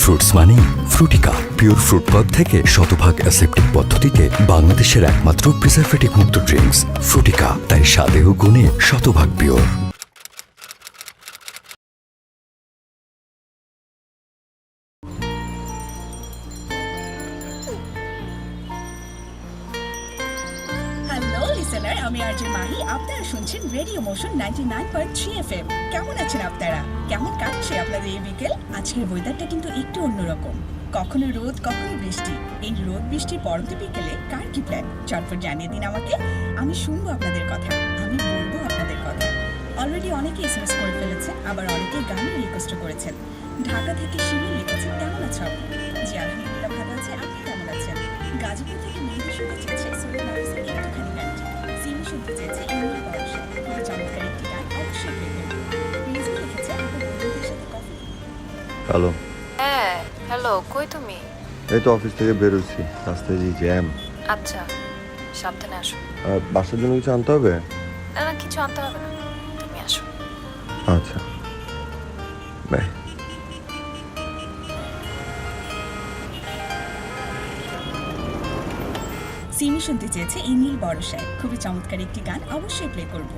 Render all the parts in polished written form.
Fruits মানে Frutika, pure fruit pulp থেকে শতভাগ অ্যাসেপ্টিক পদ্ধতিতে বাংলাদেশের একমাত্র প্রিজারভেটিভ মুক্ত ড্রিঙ্কস ফ্রুটিকা, তাই স্বাদে ও গুণে শতভাগ পিওর। আমি আরজে মাহি, আপনারা শুনছেন রেডিও মোশন 99.3 FM। কেমন আছেন আপনারা? কেমন কাটছে আপনাদের এই বিকেল? আজকের ওয়েদারটা কিন্তু একটু অন্যরকম, কখনো রোদ কখনো বৃষ্টি। এই রোদ বৃষ্টির পরন্ত বিকেলে কার কি প্ল্যান চটপট জানিয়ে দিন আমাকে, আমি শুনবো আপনাদের কথা, আমি বলবো আপনাদের কথা। অলরেডি অনেকে এসএমএস করে ফেলেছেন, আবার অনেকে গানও রিকোয়েস্ট করেছেন। ঢাকা থেকে শিমুল লিখেছেন, কেমন আছো আপনি? জি আলহামদুলিল্লাহ ভালো আছে, আপনি কেমন আছেন? গাজীপুর থেকে মেহেদি শুনতে চেয়েছে সুরেশ নাফিসের একটুখানি গানটি। সিমি শুনতে চেয়েছে ইমরান বরসা, খুবই চমৎকার একটি গান, অবশ্যই প্লে করবো। মিউজিক লিখেছে আপনার বন্ধুদের সাথে কফি। হ্যালো। হ্যাঁ হ্যালো, কই তুমি? এই তো অফিস থেকে বেরোচ্ছি, রাস্তায় যে জ্যাম। আচ্ছা সাবধানে আসো। বাসার জন্য কিছু আনতে হবে? না না, কিছু আনতে হবে না, তুমি আসো। আচ্ছা বাই। সিমি শুনতে চেয়েছে ইমরান বরসায়, খুবই চমৎকার একটি গান, অবশ্যই প্লে করবো।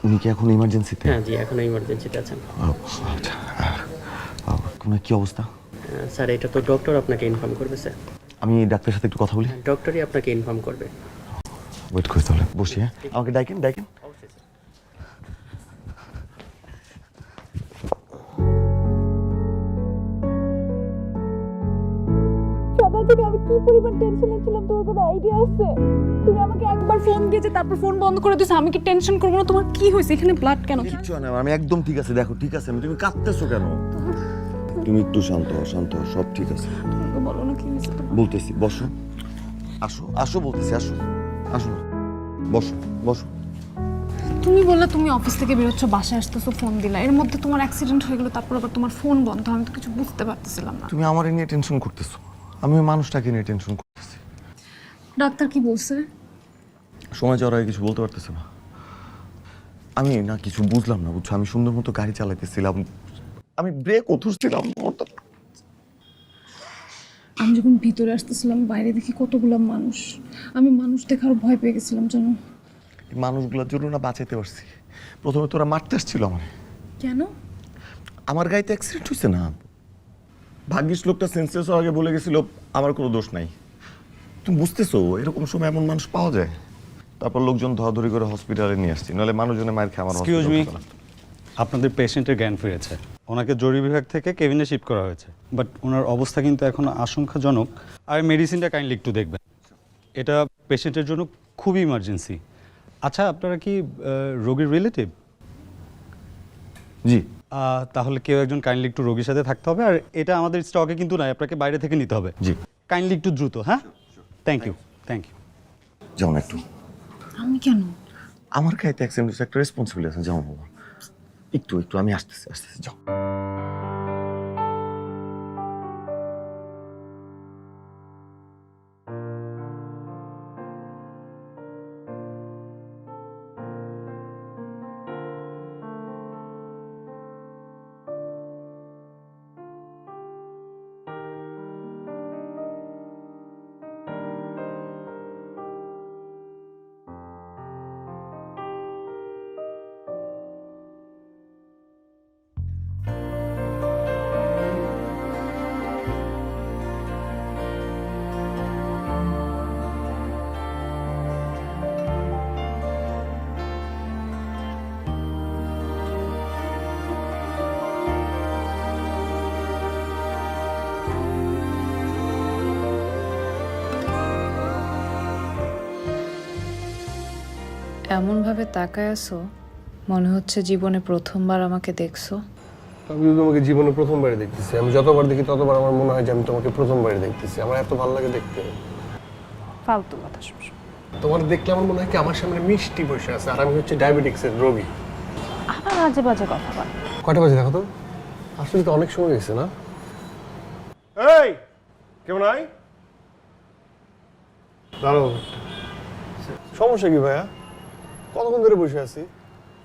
উনি কি এখন ইমার্জেন্সিতে? হ্যাঁ জি, এখনো ইমার্জেন্সিতে আছেন। আপনার কি অবস্থা? স্যার এটা তো ডক্টর আপনাকে ইনফর্ম করবে স্যার। আমি ডাক্তারের সাথে একটু কথা বলি। ডক্টরই আপনাকে ইনফর্ম করবে। ওয়েট করি তাহলে, বসি। হ্যাঁ আমাকে ডাকেন। সকাল থেকে আমি কি পরিমাণ টেনশনে ছিলাম, তোমার কোনো আইডিয়া আছে? তুমি আমাকে একবার ফোন দিয়েছে, তারপর ফোন বন্ধ করে দিয়েছো। আমি কি টেনশন করবো না? তোমার কি হয়েছে? এখানে ব্লাড কেন? কিচ্ছু না, আমি একদম ঠিক আছে। দেখো ঠিক আছে, তুমি কাঁদতেছো কেন? তুমি একটু শান্ত হও, সব ঠিক আছে। তোমাকে বলো না কি হয়েছে তোমার। বলতেছি, বসো। আসো বলতেছি, আসো না, বসো। তুমি বললে তুমি অফিস থেকে বেরোচ্ছ, বাসায় আসতেছো, ফোন দিলা, এর মধ্যে তোমার অ্যাক্সিডেন্ট হয়ে গেল, তারপর আবার তোমার ফোন বন্ধ। আমি তো কিছু বুঝতে পারতেছিলাম না। তুমি আমার নিয়ে টেনশন করতেছো, আমি ওই মানুষটাকে নিয়ে টেনশন করতেছি। ডাক্তার কি বলছে? সময় যাওয়ার আগে কিছু বলতে পারতেছে না। আমি না কিছু বুঝলাম না, বুঝছো? আমি সুন্দর মতো গাড়ি চালাইতেছিলাম, আমি ব্রেক ধরছিলাম। আমি যখন ভিতরে আসতেছিলাম, বাইরে দেখি কতগুলো মানুষ। আমি মানুষ দেখার ভয় পেয়ে গেছিলাম জানো। এই মানুষগুলোর জন্য না বাঁচাইতে পারছি। প্রথমে তোরা মারতে আসছিল আমার। কেন? আমার গাড়িতে অ্যাক্সিডেন্ট হয়েছে না, ভাগ্যিস লোকটা সেন্সলেস হওয়ার আগে বলে গেছিল আমার কোনো দোষ নাই। তুমি বুঝতেছো এরকম সময় এমন মানুষ পাওয়া যায়? তারপর লোকজন ধরাধরি করে হসপিটালে নিয়ে আসছি, নাহলে মানুষজনে মায়ের খেয়ে আমার। এক্সকিউজ মি, আপনাদের পেশেন্টের জ্ঞান ফিরেছে, ওনাকে জরুরি বিভাগ থেকে কেবিনে শিফট করা হয়েছে, বাট ওনার অবস্থা কিন্তু এখন আশঙ্কাজনক। আর মেডিসিনটা কাইন্ডলি একটু দেখবেন, এটা পেশেন্টের জন্য খুবই ইমার্জেন্সি। আচ্ছা আপনারা কি রোগীর রিলেটিভ? জি তাহলে কেউ একজন কাইন্ডলি একটু রোগীর সাথে থাকতে হবে, আর এটা আমাদের স্টকে কিন্তু নাই, আপনাকে বাইরে থেকে নিতে হবে। জি। কাইন্ডলি একটু দ্রুত। হ্যাঁ, থ্যাংক ইউ। যাও না একটু, আমি কেন? আমার গাড়িতে অ্যাক্সিডেন্ট হয়েছে, একটা রেসপন্সিবিলিটি আছে, যাও বাবা একটু আমি আসতেছি যাও। এমনভাবে তাকায় আছো মনে হচ্ছে জীবনে প্রথমবার আমাকে দেখছো। আমি তো তোমাকে জীবনে প্রথমবার দেখতেছি। আমি যতবার দেখি ততবার আমার মনে হয় যে আমি তোমাকে প্রথমবার দেখতেছি। আমার এত ভালো লাগে দেখতে। ফালতু কথা শুনছ। তোমার দেখলে আমার মনে হয় কি আমার সামনে মিষ্টি বসে আছে, আর আমি হচ্ছে ডায়াবেটিক্সের রোগী। আবার বাজে বাজে কথা বল। কয়টা বাজে দেখো তো? আসলে তো অনেক সময় গেছে না? এই কেমন আই? দাঁড়াও, সমস্যা কি ভাইয়া? কতক্ষণ ধরে বসে আছি,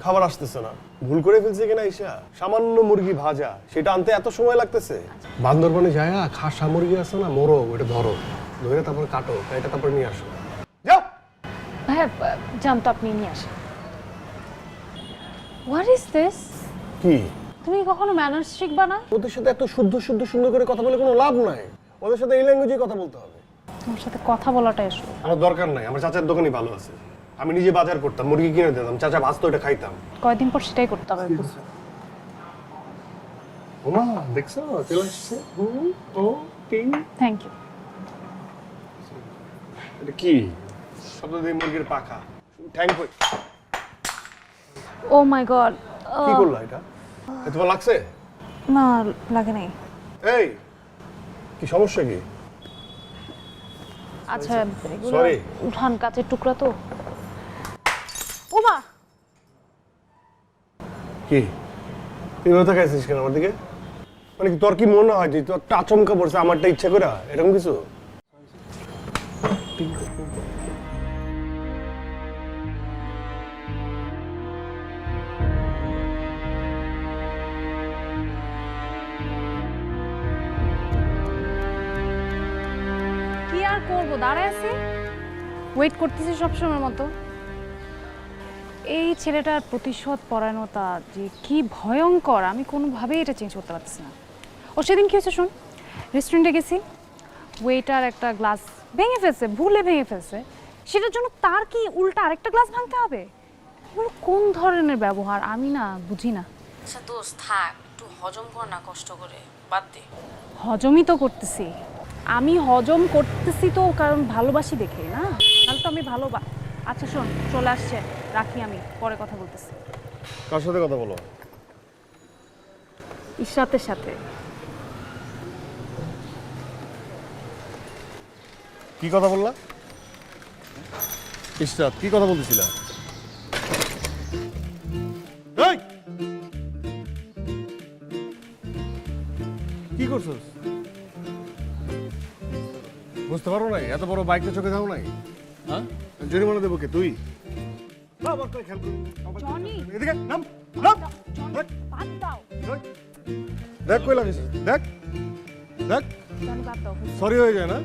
খাবার আসতেছে না। ভুল করে ফেলছে কিনা ঈশা? সামান্য মুরগি ভাজা, সেটা আনতে এত সময় লাগতেছে? বান্দরবনে যায় খাসা মুরগি আছে না, মোরগ, ওটা ধরো, ধরে তারপর কাটো, এটা তারপর নিয়ে আসো। যাও। ভাইয়া জান তো আপনি নিয়ে আসেন। What is this? কি তুমি কখনো ম্যানার্স শিখবা না? ওদের সাথে এত শুদ্ধ সুন্দর করে কথা বলে কোনো লাভ নাই। ওদের সাথে এই ল্যাঙ্গুয়েজে কথা বলতে হবে। তোমার সাথে কথা বলাটাই আসলে আমার দরকার নাই, আমার চাচার দোকানই ভালো আছে। আমি নিজে বাজার করতাম, মুরগি কিনে দিতাম, চাচা ভাজতো, এটা খাইতাম। কয়দিন পর সেটাই করতে হবে। ওমা দেখছো চলে আসছে। Thank you. এটা কি শব্দ দিয়ে? মুরগির পাখা, ঠ্যাং কই? Oh my God. কি করলা এটা? তোমার লাগছে? না লাগে নাই। এই কি সমস্যা কি? আচ্ছা এগুলো Sorry. উঠান, কাচের টুকরা তো। ওমা কি তুই কথা খাইছিস কেন আমার দিকে? মানে কি তোর কি মনে হয় যে তোর আচমকা পড়ছে আমারটা ইচ্ছা করে এরকম কিছু? কি আর করবো, দাঁড়ায় আছি, ওয়েট করতেছি সবসময়ের মতো। এই ছেলেটার প্রতিশোধ পরায়ণতা যে কি ভয়ঙ্কর, আমি কোনোভাবেই এটা চেঞ্জ করতে পারছি না। ও সেদিন কি হয়েছে শোন, রেস্টুরেন্টে গেছি, ওয়েটার একটা গ্লাস ভেঙে ফেলছে, ভুলে ভেঙে ফেলছে, সেটার জন্য তার কি উল্টা আরেকটা গ্লাস ভাঙতে হবে? এগুলো কোন ধরনের ব্যবহার আমি না বুঝি না। আচ্ছা দোস্ত থাক, একটু হজম কর না, কষ্ট করে বাদ দে। হজমই তো করতেছি আমি, হজম করতেছি তো কারণ ভালোবাসি দেখে না, তাহলে তো আমি আচ্ছা শোন, চলে আসছে, রাখি, আমি পরে কথা বলতেছি। কার সাথে কথা বলো? ইশরাতের সাথে। কি কথা বললা? ইশরাত কি কথা বলতেছিলা? এই কি করছস? বুঝতে পারো নাই? এত বড় বাইকটা চোখে দাও নাই? হ্যাঁ, জরিমানা দেবো কে? তুই জনি, এদিকে নাম নাম। জনি, বাদ দাও। দেখ কই লাগিস, দেখ দেখ, জনি, বাদ দাও। সরি হয়ে যায় না?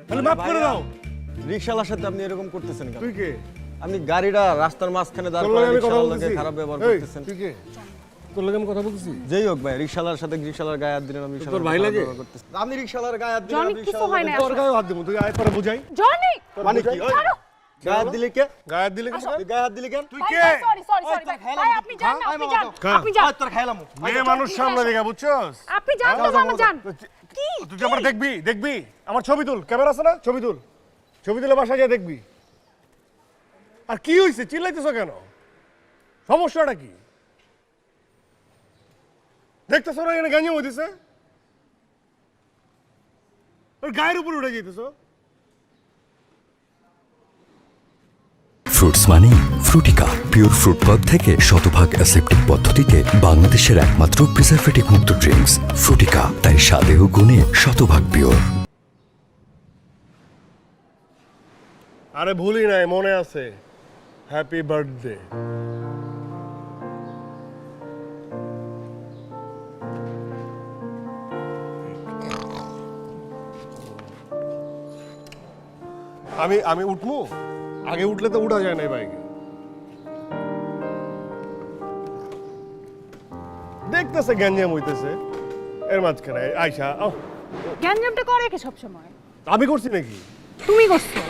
তাহলে মাফ করে দাও। রিকশালার সাথে আপনি এরকম করতেছেন কেন? তুই কে? আপনি গাড়িটা রাস্তার মাঝখানে দাঁড় তোর করে লগে আমি কথা রিকশালার বলতেছি। লগে খারাপ ব্যবহার এই, করতেছেন। তুই কে? তোর লগে আমি কথা বলতেছি। যেই হোক ভাই, রিকশালার সাথে রিকশালার গায়ে হাত দিলেন, আমি রিকশালার তোর ভাই খারাপ লাগে? ব্যবহার করতেছি। আপনি রিকশালার গায়ে হাত দিলেন, জনি, আমি কিছু রিকশালার হয় না। তোর গায়ে হাত দেবো, তুই আয় পরে বুঝাই। জনি, মানে কি? ওই, গায়ে হাত দিলে কে? গায়ে হাত দিলে কি? তুই গায়ে হাত দিলি কেন? তুই কে? সরি সরি সরি ভাই, আপনি যান না, আপনি যান, আপনি যান, তোর খাইলাম। মেয়ে মানুষ সামনে দেখা, বুঝছস? আপনি যান তো, আমার যান। কি তুই যে আমার দেখবি দেখবি, আমার ছবি তুল, ক্যামেরা আছে না? ছবি তুল, ছবি তুলে বাসায় গিয়ে দেখবি। আর কি হয়েছে, চিল্লাইতেছ কেন? সমস্যাটা কি? দেখতেছো না এখানে গাঞ্জাম হইতেছে? ওর গায়ের উপর উঠে যেতেছো। ফ্রুটস মানে ফ্রুটিকা পিওর ফ্রুট পদ থেকে শতভাগ অ্যাসেপ্টিক পদ্ধতিতে বাংলাদেশের একমাত্র প্রিজারভেটিভ মুক্ত ড্রিঙ্কস ফ্রুটিকা, তাই স্বাদে ও গুণে শতভাগ পিওর। আরে ভুলি নাই, মনে আছে। Happy birthday. আমি উঠবো? আগে উঠলে তো উঠা যায় না বাইকে। দেখতেছে গ্যাঞ্জাম হইতেছে, এর মাঝখানে আইসা গ্যাঞ্জামটা করে কে সব সময়? আমি করছি নাকি? তুমি করছো।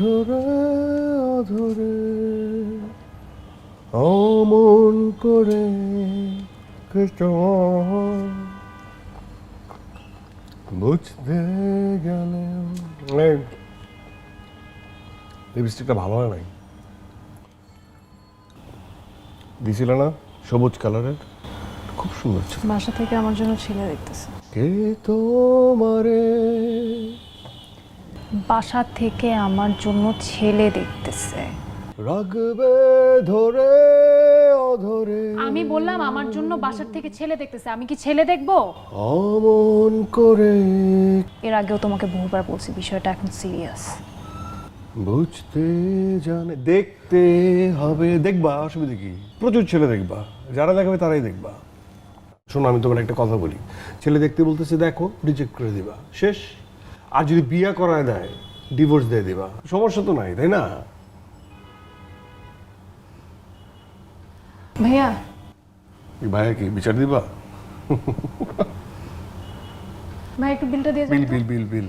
ধরে অধরে অমন করে বুঝতে গেলে লিপস্টিকটা ভালো হয় নাই। দিছিল না সবুজ কালারের, খুব সুন্দর ছিল। বাসা থেকে আমার জন্য ছেলে দেখতেছে। কে তোমারে বাসা থেকে আমার জন্য ছেলে দেখতেছে। রাগবে ধরে অধরে। আমি বললাম আমার জন্য বাসার থেকে ছেলে দেখতেছে, আমি কি ছেলে দেখবো? অমন করে এর আগেও তোমাকে বহুবার বলছি, বিষয়টা এখন সিরিয়াস। বুঝতে জানে, দেখতে হবে। দেখবা, অসুবিধা কি? প্রচুর ছেলে দেখবা, যারা দেখাবে তারাই দেখবা। শোনো, আমি তোমার একটা কথা বলি। ছেলে দেখতে বলতেছে দেখো, রিজেক্ট করে দিবা, শেষ। আর যদি বিয়ে করায় দেয়, ডিভোর্স দিয়ে দিবা, সমস্যা তো নাই, তাই না? ভাইয়া, ভাইয়া কি বিচার দিবা? ভাই একটু বিলটা দিয়ে বিল যান। বিল বিল বিল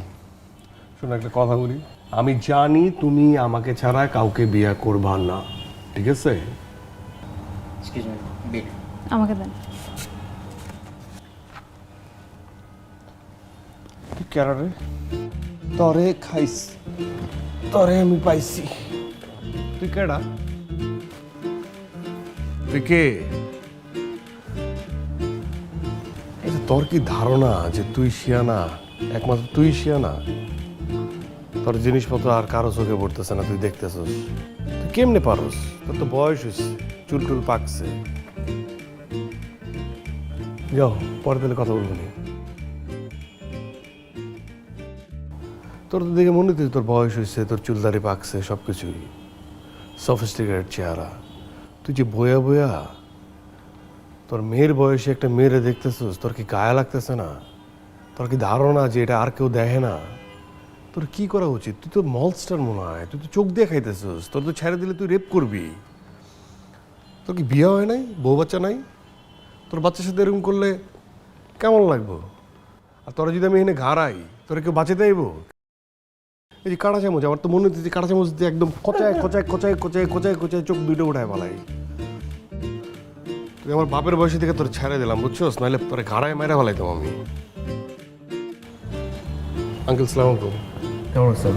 শোনো, একটা কথা বলি। আমি জানি তুমি আমাকে ছাড়া কাউকে বিয়ে করবা না, ঠিক আছে? আমাকে দেন। তুই কেরারে তরে খাইস, তরে আমি পাইছি। তুই কেডা? তুই কে? তোর কি ধারণা যে তুই শিয়ানা, একমাত্র তুই শিয়ানা? তোর জিনিসপত্র আর কারো চোখে পড়তেছে না, তুই দেখতেছস। তুই কেমনে পারস? তোর তো বয়স হয়েছে, চুল টুল পাকছে। যাও, পরে তাহলে কথা বলবো নি। তোর তো দেখে মনে হচ্ছে তোর বয়স হয়েছে, তোর চুলদারি পাকছে, সবকিছুই সফিস্টিকেটেড চেহারা। তুই যে বয়া বয়া তোর মেয়ের বয়সে একটা মেয়েরে দেখতেছিস, তোর কি গায়ে লাগতেছে না? তোর কি ধারণা যে এটা আর কেউ দেখে না? তোর কি করা উচিত? তুই তো মলস্টার মনে হয়, তুই তো চোখ দিয়ে খাইতেছিস। তোর তো ছেড়ে দিলে তুই রেপ করবি। তোর কি বিয়ে হয় নাই? বউ বাচ্চা নাই? তোর বাচ্চার সাথে এরকম করলে কেমন লাগবো? আর তোরা যদি আমি এখানে ঘাড়াই, তোরা কেউ বাঁচাতে আইবো? এই যে কাঁটা চামচ, আমার তো মনে হচ্ছে যে কাঁটা চামচ দিয়ে একদম কোচায় কোচায় কোচায় কোচায় কোচায় কোচায় চোখ দুইটা উঠায় পালাই। তুই আমার বাপের বয়সে থেকে তোর ছেড়ে দিলাম বুঝছোস, নাহলে তোরে ঘাড়ায় মেরে ফেলাইতাম আমি। আঙ্কেল সালাম আলাইকুম, কেমন আছেন?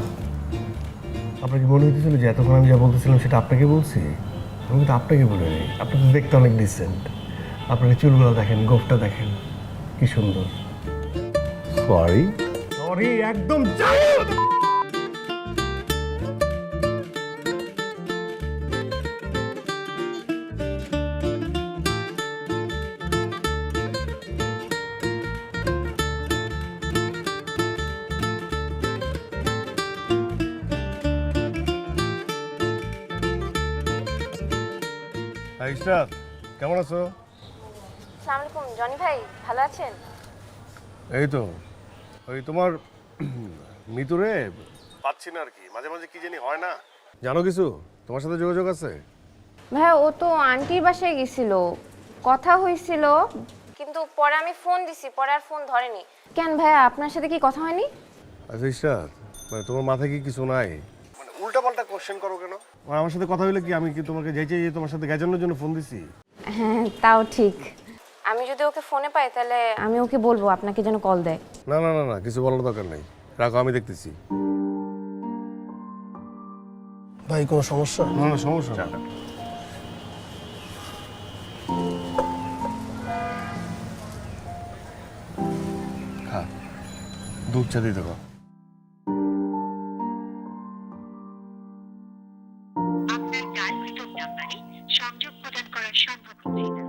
আপনার কি মনে হইতেছিল যে এতক্ষণ আমি যা বলতেছিলাম সেটা আপনাকে বলছি? আমি কিন্তু আপনাকে বলে নেই। আপনি তো দেখতে অনেক ডিসেন্ট। আপনার চুলগুলো দেখেন, গোফটা দেখেন, কি সুন্দর। সরি সরি, একদম ইশরাত, কেমন আছো? আসসালামু আলাইকুম জনি ভাই, ভালো আছেন? এই তো ওই তোমার মিতুরে পাচ্ছি না আর কি, মাঝে মাঝে কি জানি হয় না। জানো কিছু, তোমার সাথে যোগাযোগ আছে? ভাই ও তো আন্টির বাসায় গেছিল, কথা হয়েছিল, কিন্তু পরে আমি ফোন দিছি, পরে আর ফোন ধরেনি। কেন ভাইয়া, আপনার সাথে কি কথা হয়নি? আচ্ছা ইশরাত, মানে তোমার মাথায় কি কিছু নাই? মানে উল্টাপাল্টা কোশ্চেন করো কেন? মানে আমার সাথে কথা হইলে কি আমি কি তোমাকে যাইতে তোমার সাথে গেজানোর জন্য ফোন দিছি? হ্যাঁ তাও ঠিক। আমি যদি ওকে ফোনে পাই তাহলে আমি ওকে বলবো আপনাকে যেন কল দেয়। না না না না, কিছু বলার দরকার নেই, রাখো, আমি দেখতেছি। ভাই কোনো সমস্যা? না না, সমস্যা না। হ্যাঁ, দুধ চা দিয়ে দেবো। আপনার ডায়াল ফোন নাম্বারে সংযোগ প্রদান করা সম্ভব হচ্ছে না।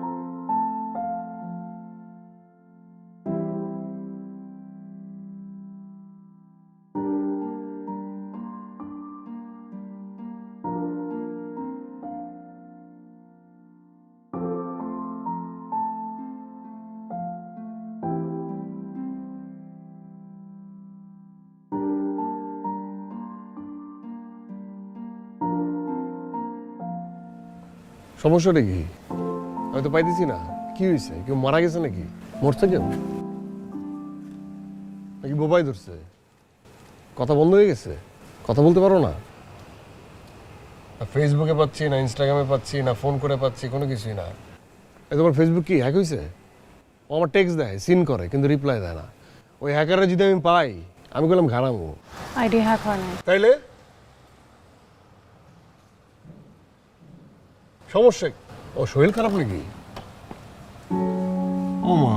সমস্যাটা কি? আমি তো পাইতেছি না। কি হয়েছে? কেউ মারা গেছে নাকি? মরছে কেউ নাকি বোবাই ধরছে? কথা বন্ধ হয়ে গেছে? কথা বলতে পারো না? ফেসবুকে পাচ্ছি না, ইনস্টাগ্রামে পাচ্ছি না, ফোন করে পাচ্ছি, কোনো কিছুই না। এই তোমার ফেসবুক কি হ্যাক হয়েছে? ও আমার টেক্সট দেয়, সিন করে, কিন্তু রিপ্লাই দেয় না। ওই হ্যাকারে যদি আমি পাই, আমি বললাম ঘাড়ামো। আইডি হ্যাক হয় না। তাইলে সমস্যা? ও শরীর খারাপ নাকি? ও মা,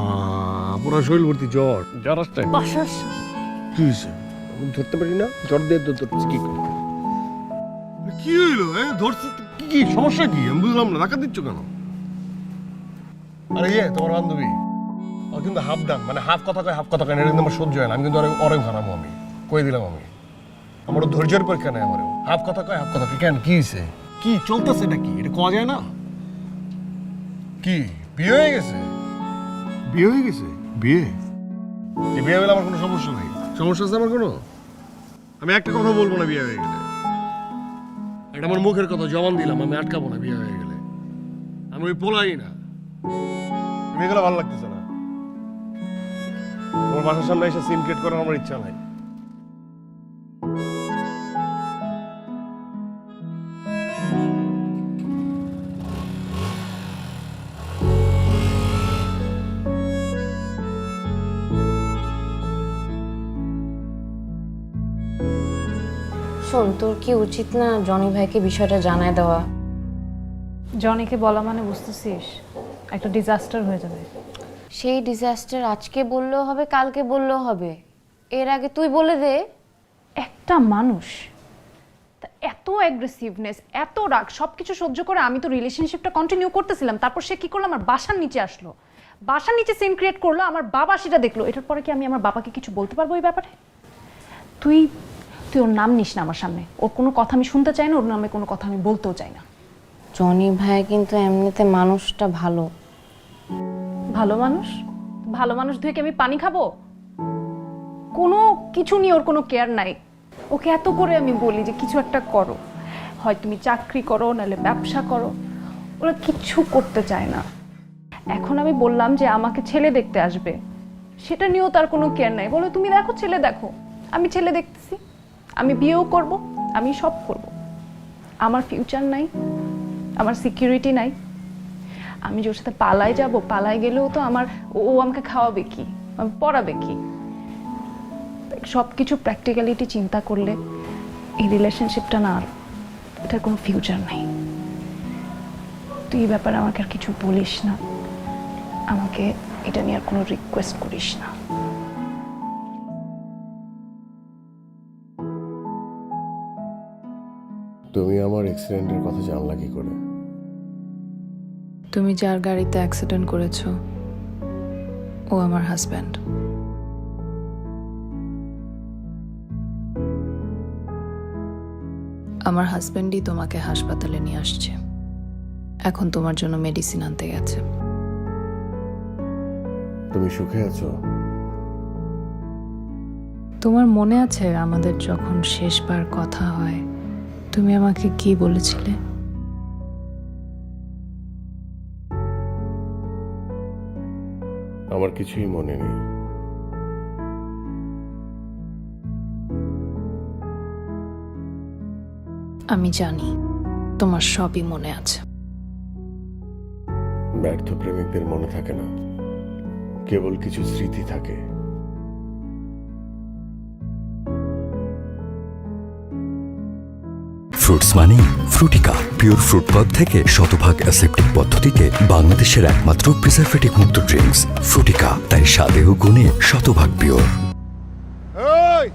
পুরো শরীর ভর্তি জ্বর। জ্বর আসছে? কি হয়েছে? আমি ধরতে পারি না, জ্বর দিয়ে ধরতেছি কি করে? কি হইলো? ধরছি কি? সমস্যা কি? আমি বুঝলাম না, ধাক্কা দিচ্ছ কেন? আরে ইয়ে তোমার বান্ধবী, ও কিন্তু হাফ ডান, মানে হাফ কথা কয় হাফ কথা কয় না, এটা কিন্তু আমার সহ্য হয় না। আমি কিন্তু অনেক হারামো, আমি কয়ে দিলাম। আমি আমার ধৈর্যের পরীক্ষা নেই, আমার হাফ কথা কয় হাফ কথা কয়। কেন, কি হয়েছে? কি চলতেছে এটা? কি এটা কোয়া যায় না? কি বিয়ে হয়ে গেছে? বিয়ে হয়ে গেছে? বিয়ে বিয়ে হলে আমার কোনো সমস্যা নাই। সমস্যা আছে আমার কোনো? আমি একটা কথা বলবো না বিয়ে হয়ে গেলে। এটা আমার মুখের কথা, জবান দিলাম, আমি আটকাবো না বিয়ে হয়ে গেলে। আমি ওই পোলাই না। বিয়ে গেলে ভালো লাগতেছে না। তোমার বাসার সামনে এসে সিন ক্রিয়েট করার আমার ইচ্ছা নাই। শোন, তোর কি উচিত না জনি ভাইকে বিষয়টা জানায় দেওয়া? জনিকে বলা মানে বুঝতেছিস একটা ডিজাস্টার হয়ে যাবে। সেই ডিজাস্টার আজকে বললেও হবে, কালকে বললেও হবে, এর আগে তুই বলে দে। একটা মানুষ তা এত অ্যাগ্রেসিভনেস, এত রাগ, সব কিছু সহ্য করে আমি তো রিলেশনশিপটা কন্টিনিউ করতেছিলাম। তারপর সে কি করলো? আমার বাসার নিচে আসলো, বাসার নিচে সিন ক্রিয়েট করলো, আমার বাবা সেটা দেখলো। এটার পরে কি আমি আমার বাবাকে কিছু বলতে পারবো এই ব্যাপারে? তুই তুই ওর নাম নিস না আমার সামনে। ওর কোনো কথা আমি শুনতে চাই না, ওর নামে কোনো কথা আমি বলতেও চাই না। জনি ভাই কিন্তু এমনিতে মানুষটা ভালো। ভালো মানুষ? ভালো মানুষ ধুয়ে কি আমি পানি খাবো? কোনো কিছু নিয়ে ওর কোনো কেয়ার নাই। ওকে এত করে আমি বলি যে কিছু একটা করো, হয় তুমি চাকরি করো, নাহলে ব্যবসা করো, ওরা কিচ্ছু করতে চায় না। এখন আমি বললাম যে আমাকে ছেলে দেখতে আসবে, সেটা নিয়েও তার কোনো কেয়ার নাই। বলো তুমি দেখো, ছেলে দেখো। আমি ছেলে দেখতেছি, আমি বিয়েও করব, আমি সব করব। আমার ফিউচার নাই, আমার সিকিউরিটি নাই। আমি যে ওর সাথে পালায় যাব, পালায় গেলেও তো ও আমাকে খাওয়াবে কি, আমি পড়াবে কি? সব কিছু প্র্যাকটিক্যালিটি চিন্তা করলে এই রিলেশনশিপটা না, এটার কোনো ফিউচার নাই। তুই এই ব্যাপারে আমাকে আর কিছু বলিস না, আমাকে এটা নিয়ে আর কোনো রিকোয়েস্ট করিস না। তুমি আমার অ্যাক্সিডেন্টের কথা জানলা কি করে? তুমি যার গাড়িতে অ্যাক্সিডেন্ট করেছো ও আমার হাজব্যান্ড। আমার হাজব্যান্ডই তোমাকে হাসপাতালে নিয়ে আসছে, এখন তোমার জন্য মেডিসিন আনতে গেছে। তুমি সুখে আছো? তোমার মনে আছে আমাদের যখন শেষবার কথা হয় তুমি আমাকে কি বলেছিলে? আমার কিছুই মনে নেই। আমি জানি তোমার সবই মনে আছে। ব্যর্থ প্রেমিকদের মনে থাকে না, কেবল কিছু স্মৃতি থাকে। ফ্রুটস মানে ফ্রুটিকা, পিওর ফ্রুট পদ থেকে শতভাগ অ্যাসেপ্টিক পদ্ধতিতে বাংলাদেশের একমাত্র প্রিজারভেটিভ মুক্ত ড্রিঙ্কস ফ্রুটিকা, তাই স্বাদে ও গুণে শতভাগ পিওর। এই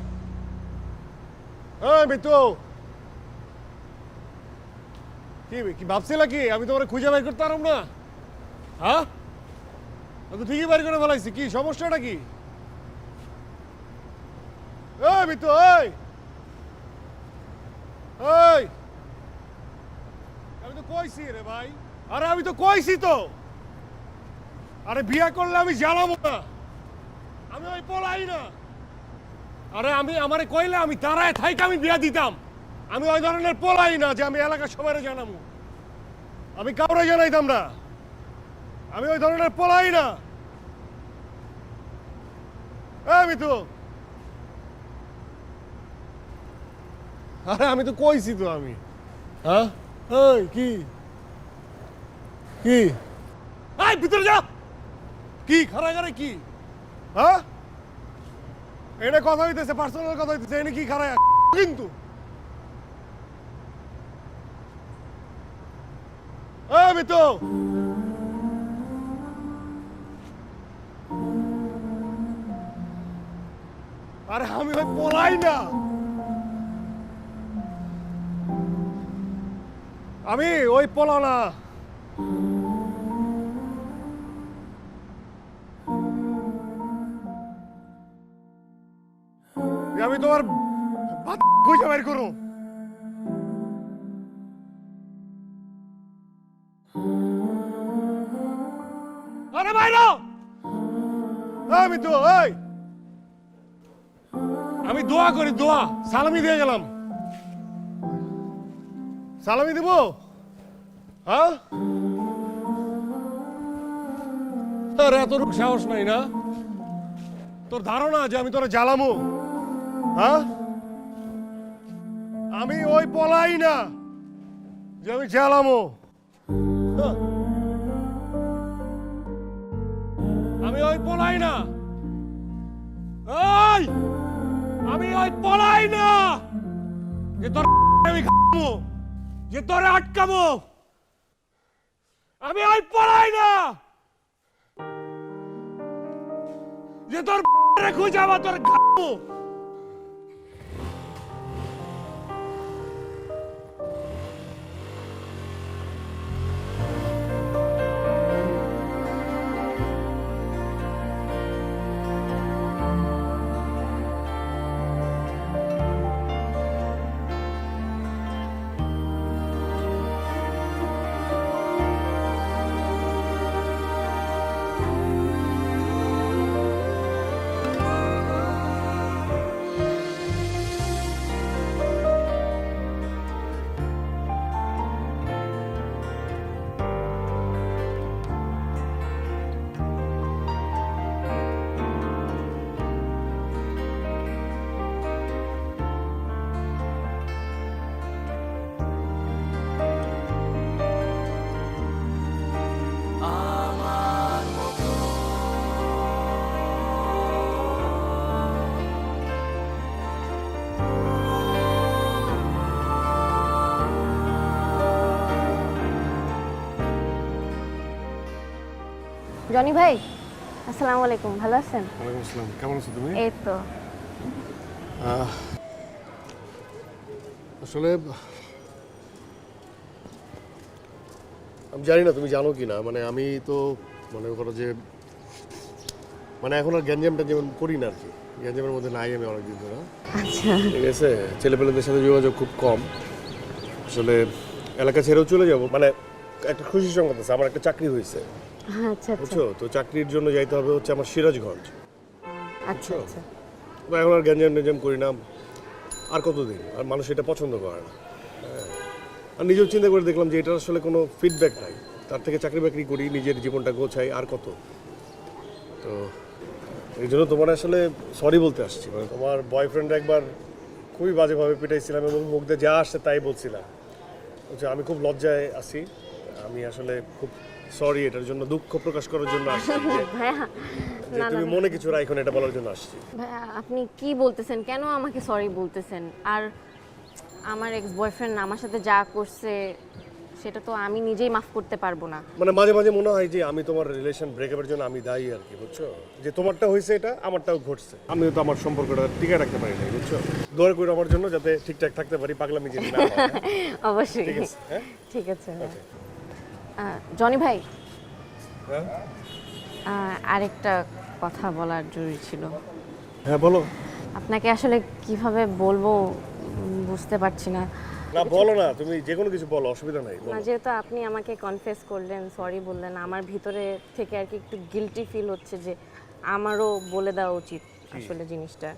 এই মিতু, কি ভাবছিলা কি আমি তোমার খুঁজে বের করতে পারব না? হ্যাঁ, আমি তো ঠিকই বের করে ফেলাইছি। কি সমস্যাটা কি? এই মিতু, এই এই, আমি তো কইছি রে ভাই, আরে আমি তো কইছি তো, আরে বিয়ে করলে আমি জ্বালাবো না, আমি ওই পলাই না। আরে আমারে কইলে আমি দাঁড়ায় থাইকে আমি বিয়া দিতাম। আমি ওই ধরনের পলাই না যে আমি এলাকার সবাই জানাবো, আমি কাউরে জানাইতাম না। আমি ওই ধরনের পলাই না। আমি তো, আরে আমি তো কইছি তো আমি। হ্যাঁ, এই কি কি, এই ভিতরে যা। কি খারাগারে কি? হ্যাঁ, এটা কথা হইতেছে, পার্সোনাল কথা হইতেছে, এনে কি খারাপ কিন্তু? আমি তো আরে আমি ভাই পলাই না, আমি ওই পলা না। আমি তোমার খুঁজে বের করো। আরে বাইরো, আমি তো এই, আমি দোয়া করি, দোয়া সালামি দিয়ে গেলাম। সালামি দিব? হ্যাঁ, তোর এত রূপ সাহস নাই না? তোর ধারণা যে আমি তোরা জ্বালামো? হ্যাঁ, আমি ওই পলাই না যে আমি জ্বালামো। হ্যাঁ, আমি ওই পলাই না, এই আমি ওই পলাই না যে তোর আমি খাবো, যে তোরে আটকাবো। আমি ওই পলাই না যে তোর খুঁজে আবার তোর খাবো। জনি ভাই, আসসালামু আলাইকুম, ভালো আছেন? ওয়ালাইকুম আসসালাম, কেমন আছো তুমি? এই তো। আসলে আমি জানি না তুমি জানো কি না, মানে আমি তো মনে করো যে মানে এখন আর গ্যাঞ্জামটা যেমন করি না আর কি, গ্যাঞ্জামের মধ্যে নাই আমি অনেকদিন ধরে। আচ্ছা। ঠিক আছে, ছেলেপেলেদের সাথে যোগাযোগ খুব কম। আসলে এলাকা ছেড়েও চলে যাব, মানে একটা খুশির সংবাদ আছে, আমার একটা চাকরি হয়েছে, আচ্ছা আচ্ছা বুঝছো? তো চাকরির জন্য যাইতে হবে হচ্ছে আমার সিরাজগঞ্জ। আচ্ছা আচ্ছা। তো এখন আর গ্যাঞ্জাম করি না, আর কতদিন? আর মানুষ এটা পছন্দ করে না। হ্যাঁ। আর নিজেও চিন্তা করে দেখলাম যে এটার আসলে কোনো ফিডব্যাক নাই, তার থেকে চাকরি বাকরি করি, নিজের জীবনটা গোছাই, আর কত। তো এই জন্য তোমার আসলে সরি বলতে আসছি। মানে তোমার বয়ফ্রেন্ড একবার খুবই বাজেভাবে পিটাইছিলাম এবং মুখ দিয়ে যা আসছে তাই বলছিলাম। বুঝছো, আমি খুব লজ্জায় আছি, আমি আসলে খুব সরি, এটার জন্য দুঃখ প্রকাশ করার জন্য আসছি যে ভাইয়া, না তুমি না মনে কিছু রাখো না, এটা বলার জন্য আসছি। ভাইয়া, আপনি কি বলতেছেন? কেন আমাকে সরি বলতেছেন? আর আমার এক্স বয়ফ্রেন্ড আমার সাথে যা করছে সেটা তো আমি নিজেই মাফ করতে পারবো না। মানে মাঝে মাঝে মনে হয় যে আমি তোমার রিলেশন ব্রেকআপের জন্য আমি দায়ী আর কি, বুঝছো? যে তোমারটা হয়েছে এটা, আমারটাও ঘটছে, আমিও তো আমার সম্পর্কটা টিকে রাখতে পারি না, বুঝছো? দোয়া করে আমার জন্য যাতে ঠিকঠাক থাকতে পারি, পাগলামি যেন না হয়। অবশ্যই। ঠিক আছে, হ্যাঁ? ঠিক আছে। জনি ভাই, হ্যাঁ? আরেকটা কথা বলার জরুরি ছিল। হ্যাঁ বলো। আপনাকে আসলে কিভাবে বলবো বুঝতে পারছি না। না বলো না, তুমি যে কোনো কিছু বলো, অসুবিধা নাই, না, বলো। যেহেতু আপনি আমাকে কনফেস করলেন, সরি বললেন, আমার ভিতরে থেকে আর কি একটু গিল্টি ফিল হচ্ছে যে আমারও বলে দেওয়া উচিত আসলে জিনিসটা।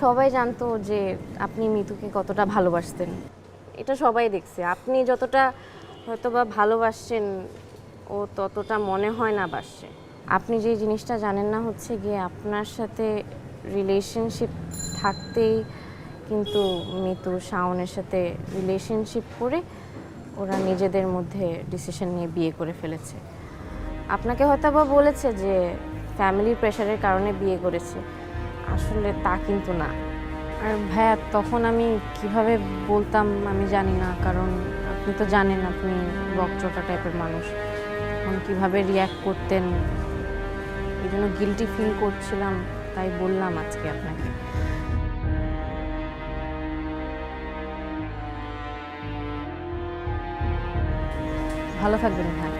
সবাই জানতো যে আপনি মিতুকে কতটা ভালোবাসতেন, এটা সবাই দেখছে। আপনি যতটা হয়তো বা ভালোবাসছেন ও ততটা মনে হয় না বাসছে। আপনি যে জিনিসটা জানেন না হচ্ছে গিয়ে আপনার সাথে রিলেশনশিপ থাকতেই কিন্তু মিতু শাওনের সাথে রিলেশনশিপ করে ওরা নিজেদের মধ্যে ডিসিশন নিয়ে বিয়ে করে ফেলেছে। আপনাকে হয়তো বা বলেছে যে ফ্যামিলির প্রেশারের কারণে বিয়ে করেছে, আসলে তা কিন্তু না। আর ভাইয়া, তখন আমি কিভাবে বলতাম আমি জানি না, কারণ আপনি তো জানেন আপনি বকচটা টাইপের মানুষ, তখন কীভাবে রিয়্যাক্ট করতেন এই জন্য গিল্টি ফিল করছিলাম, তাই বললাম আজকে আপনাকে। ভালো থাকবেন ভাই।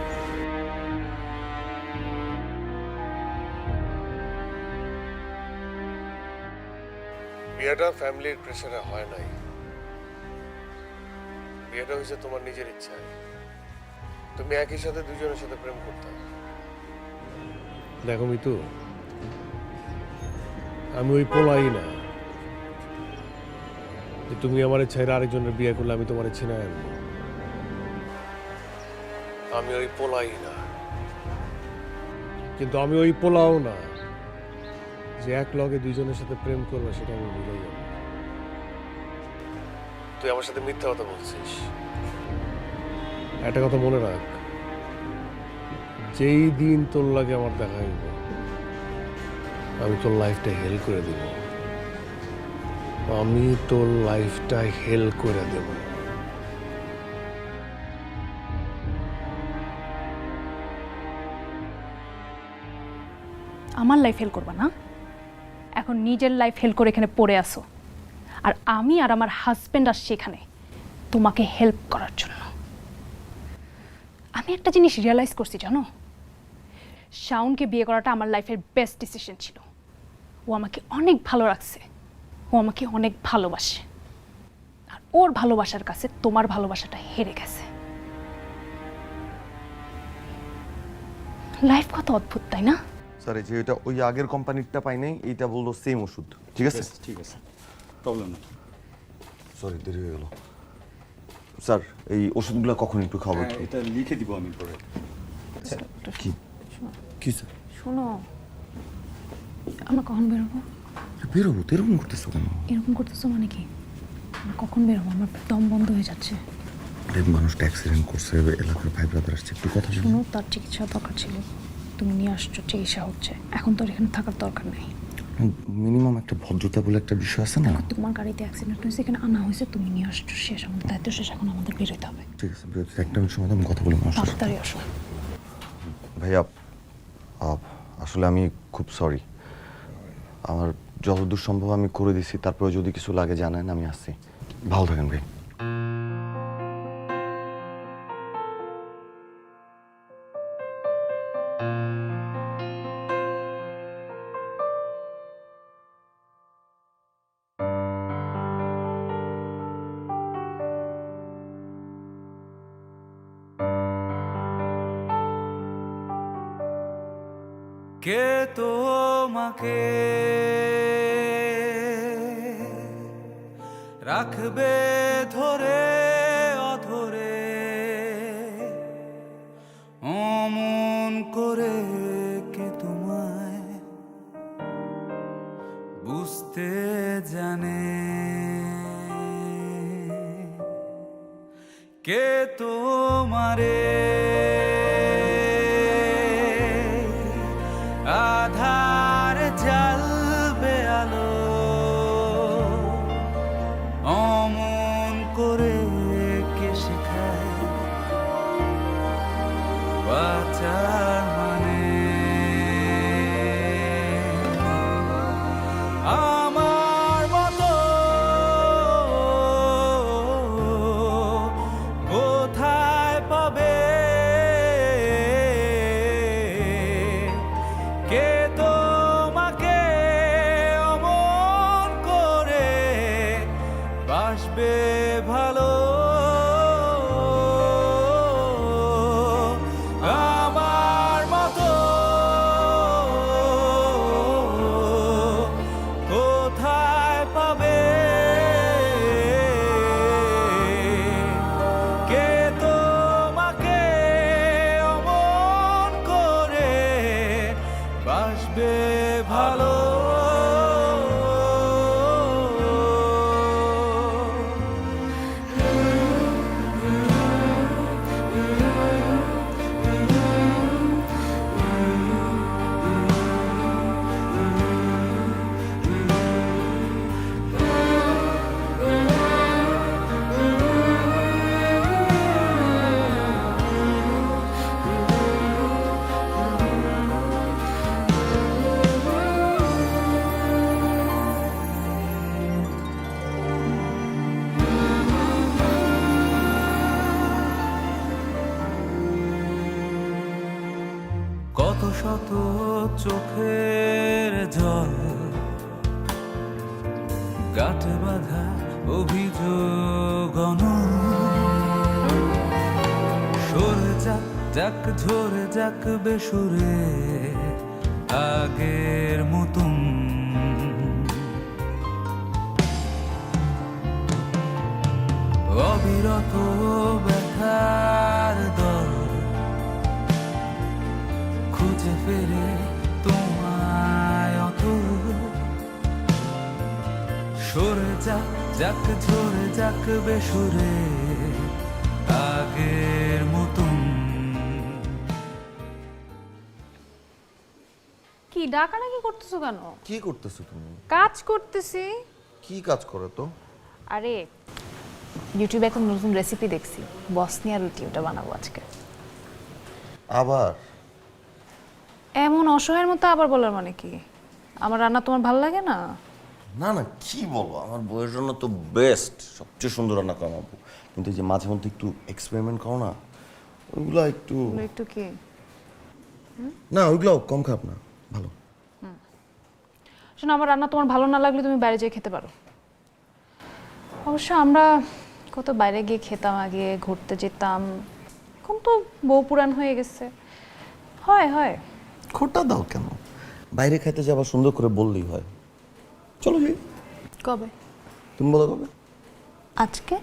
বিয়েটা ফ্যামিলির প্রেশারে হয় নাই, বিয়েটা হয়েছে তোমার নিজের ইচ্ছায়। তুমি একই সাথে দুজনের সাথে প্রেম করতে। দেখো মিতু, আমি ওই পোলাই না যে তুমি আমার ছেড়ে আরেকজনের বিয়ে করলে আমি তোমার ছিনে আনবো। আমি ওই পোলাই না, কিন্তু আমি ওই পোলাও না যে এক লগে দুইজনের সাথে প্রেম করবে, সেটা আমি ভুলে যাব। তুই আমার সাথে মিথ্যা কথা বলছিস, একটা কথা মনে রাখ, যেই দিন তোর লাগে আমার দেখা হইব আমি তোর লাইফটা হেল করে দেব, আমি তোর লাইফটা হেল করে দেব। আমার লাইফ হেল করবা না, এখন নিজের লাইফ হেল করে এখানে পড়ে আসো, আর আমি আর আমার হাজব্যান্ড আসছি এখানে তোমাকে হেল্প করার জন্য। আমি একটা জিনিস রিয়েলাইজ করছি জানো, শাওনকে বিয়ে করাটা আমার লাইফের বেস্ট ডিসিশন ছিল। ও আমাকে অনেক ভালো রাখছে, ও আমাকে অনেক ভালোবাসে, আর ওর ভালোবাসার কাছে তোমার ভালোবাসাটা হেরে গেছে। লাইফ কত অদ্ভুত, তাই না? স্যার এই যে এটা ওই আগের কোম্পানিরটা পাই নাই, এইটা বললো সেম ওষুধ, ঠিক আছে? ঠিক আছে, প্রবলেম না। সরি দেরি হয়ে গেল। স্যার এই ওষুধগুলো কখন একটু খাবো? এটা লিখে দিব আমি পরে। কি কি স্যার? শোনো, আমরা কখন বেরোবো? বেরোবো তো, এরকম করতেছো কেন? এরকম করতেছো মানে কি? আমরা কখন বেরোবো? আমার দম বন্ধ হয়ে যাচ্ছে। মানুষটা অ্যাক্সিডেন্ট করছে, এলাকার ভাই ব্রাদার আসছে, একটু কথা শোনো, তার চিকিৎসা দরকার ছিল, তুমি নিয়ে আসছো, চিকিৎসা হচ্ছে, এখন তোর এখানে থাকার দরকার নেই। মিনিমাম একটা ভদ্রতা বলে একটা বিষয় আছে না? তোমার গাড়িতে অ্যাক্সিডেন্ট হয়েছে, এখানে আনা হয়েছে, তুমি নিয়ে আসছো, শেষ, আমাদের দায়িত্ব শেষ, এখন আমাদের বেরোতে হবে। ঠিক আছে, একটা মিনিট সময় আমি কথা বলে মানুষ। তাড়াতাড়ি আসো। ভাইয়া আসলে আমি খুব সরি, আমার যতদূর সম্ভব আমি করে দিছি, তারপরে যদি কিছু লাগে জানেন, আমি আসছি। ভালো থাকেন ভাই। কে তোমাকে রাখবে ধরে অধরে, অমন করে কে তোমায় বুঝতে জানে, কে তোমারে আধার জ্বালবে আলো, অমন করে কে শেখায় বাঁচার মানে। আমার মতো কোথায় পাবে কে তোমাকে অমন করে বাসবে ভালো। আমার মতো কোথায় পাবে কে তোমাকে অমন করে বাসবে ভালো। কত শত চোখের জল গাঁটে বাঁধা অভিযোগ, সরে যাক যাক ঝরে যাক বেসুরে আগের মতন, অবিরত ব্যথার দল খুঁজে ফেরে তোমায় অত, সরে যাক যাক ঝরে যাক বেসুরে আগের মতন। কি ডাকাডাকি করতেছো কেন? কি করতেছো তুমি? কাজ করতেছি। কি কাজ করো তো? আরে ইউটিউবে এখন নতুন রেসিপি দেখছি, বসনিয়া রুটি, ওটা বানাবো আজকে। আবার? এমন অসহায়ের মতো আবার বলার মানে কি? আমার রান্না তোমার ভালো লাগে না? না না, কি বলো, আমার বউয়ের জন্য তো বেস্ট, সবচেয়ে সুন্দর রান্না করো আমার বউ। কিন্তু এই যে মাঝে মধ্যে একটু এক্সপেরিমেন্ট করো না, ওইগুলো একটু একটু কি না, ওইগুলো কম খারাপ না, ভালো। শোনো, আমার রান্না তোমার ভালো না লাগলে তুমি বাইরে যেয়ে খেতে পারো। অবশ্য আমরা কত বাইরে গিয়ে খেতাম, আগে ঘুরতে যেতাম, এখন তো বউ পুরান হয়ে গেছে। হয় হয়, খোটা দাও কেন? বাইরে খাইতে যাবা সুন্দর করে বললেই হয়। চলো যাই। কবে? তুমি বলো কবে? আজকে।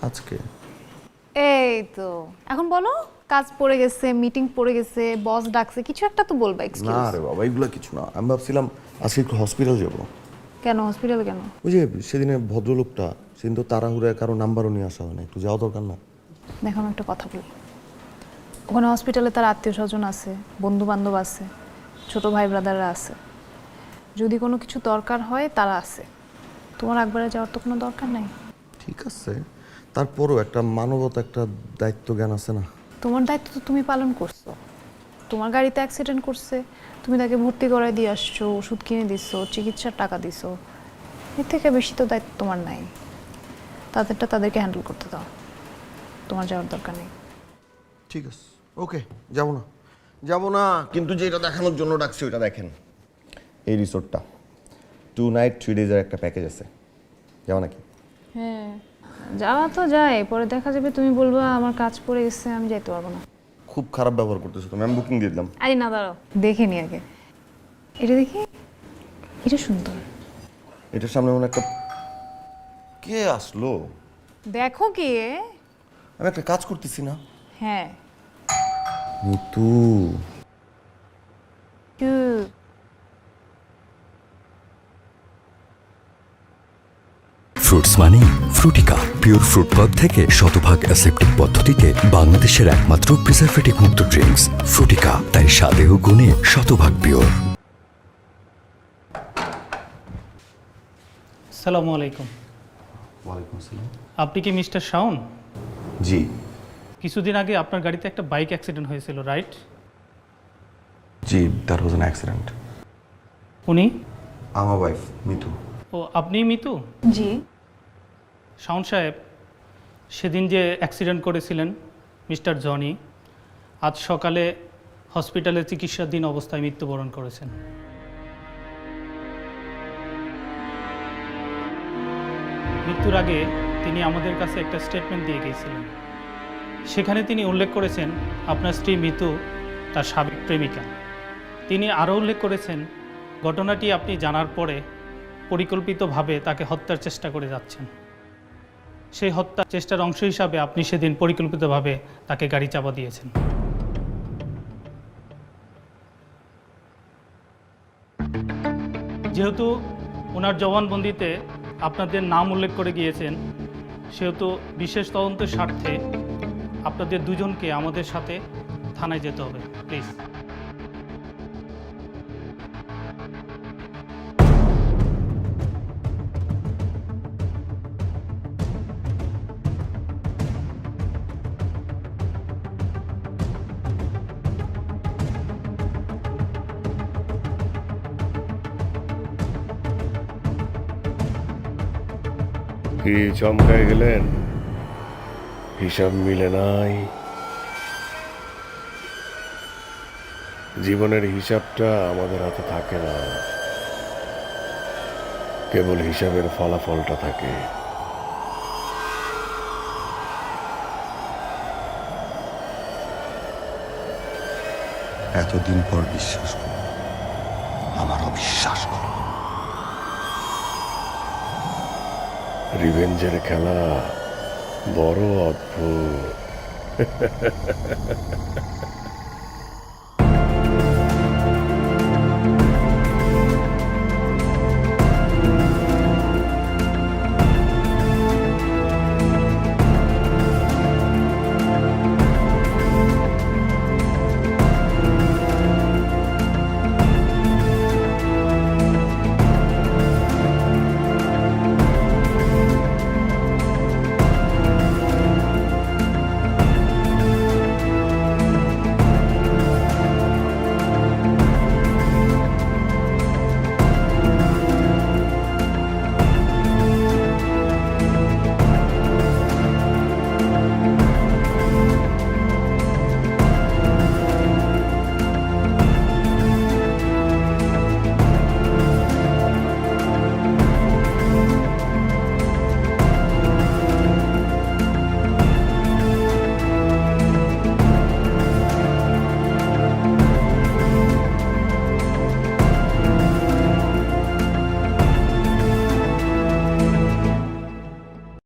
আজকে? এই তো এখন বলো, কাজ পড়ে গেছে, মিটিং পড়ে গেছে, বস ডাকছে, কিছু একটা তো বলবা। না এক্সকিউজ। রে বাবা, এগুলো কিছু না। আমি ভাবছিলাম আজকে একটু হসপিটাল যাবো। কেন হসপিটালে কেন? ওই যে সেদিনে ভদ্রলোকটা, সেদিন তো তাড়াহুড়ায় কারো নাম্বারও নিয়ে আসা হয় না, একটু যাওয়া দরকার না? দেখো আমি একটা কথা বলি, ওখানে হসপিটালে তার আত্মীয় স্বজন আছে, বন্ধু বান্ধব আছে, ছোট ভাই ব্রাদাররা আছে, যদি কোনো কিছু দরকার হয় তারা আছে। তোমার একবারে যাওয়ার তো কোনো দরকার নাই। ঠিক আছে, তারপরও একটা মানবতা, একটা দায়িত্ব জ্ঞান আছে না? তোমার দায়িত্ব তো তুমি পালন করছো, তোমার গাড়িতে অ্যাক্সিডেন্ট করছে, তুমি তাকে ভর্তি করায় দিয়ে আসছো, ওষুধ কিনে দিছো, চিকিৎসার টাকা দিছো, এর থেকে বেশি তো দায়িত্ব তোমার নাই। তাদেরটা তাদেরকে হ্যান্ডেল করতে দাও, তোমার যাওয়ার দরকার নেই। ঠিক আছে, ওকে, যাবো না, কিন্তু যেটা দেখানোর জন্য ডাকছি ওইটা দেখেন। এই রিসোর্টটা 2 নাইট 3 ডেজের একটা প্যাকেজ আছে, যাবো নাকি? হ্যাঁ, যাওয়া তো যায়, পরে দেখা যাবে তুমি বলবা আমার কাজ পড়ে গেছে, আমি যাইতে পারবো না। খুব খারাপ ব্যবহার করতেছো তুমি, আমি বুকিং দিয়ে দিলাম। আরে না, দাঁড়াও, দেখে নি আগে। এটা দেখি, এটা সুন্দর। এটার সামনে মনে একটা কে আসলো? দেখো কি? আমি একটা কাজ করতেছি না। হ্যাঁ, মিতু। ফ্রুটস মানে ফ্রুটিকা, পিওর ফ্রুট পদ থেকে শতভাগ অ্যাসেপ্টিক পদ্ধতিতে বাংলাদেশের একমাত্র প্রিজারভেটিভ মুক্ত ড্রিঙ্কস ফ্রুটিকা, তাই স্বাদে ও গুণে শতভাগ পিওর। আসসালামু আলাইকুম। ওয়ালাইকুম আসসালাম। আপনি কি মিস্টার শাওন? জি। কিছুদিন আগে আপনার গাড়িতে একটা বাইক অ্যাক্সিডেন্ট হয়েছিল, right? G, that was an accident. উনি? আমার ওয়াইফ মিতু। ও, আপনি মিতু? জি। শাওন সাহেব, সেদিন যে অ্যাক্সিডেন্ট করেছিলেন মিস্টার জনি, আজ সকালে হসপিটালে চিকিৎসাধীন অবস্থায় মৃত্যুবরণ করেছেন। মৃত্যুর আগে তিনি আমাদের কাছে একটা স্টেটমেন্ট দিয়ে গিয়েছিলেন। সেখানে তিনি উল্লেখ করেছেন আপনার স্ত্রী মিতু তার সাবেক প্রেমিকা। তিনি আরও উল্লেখ করেছেন ঘটনাটি আপনি জানার পরে পরিকল্পিতভাবে তাকে হত্যার চেষ্টা করে যাচ্ছেন। সেই হত্যা চেষ্টার অংশ হিসাবে আপনি সেদিন পরিকল্পিতভাবে তাকে গাড়ি চাপা দিয়েছেন। যেহেতু ওনার জবানবন্দিতে আপনাদের নাম উল্লেখ করে গিয়েছেন, সেহেতু বিশেষ তদন্তের স্বার্থে আপনাদের দুজনকে আমাদের সাথে থানায় যেতে হবে, প্লিজ। কি চমকায় গেলেন? হিসাব মিলে নাই। জীবনের হিসাবটা আমাদের হাতে থাকে না, কেবল হিসাবের ফলাফলটা থাকে। এতদিন পর বিশ্বাস করো, আমার অবিশ্বাস করো। রিভেঞ্জের খেলা বড় অদ্ভুত।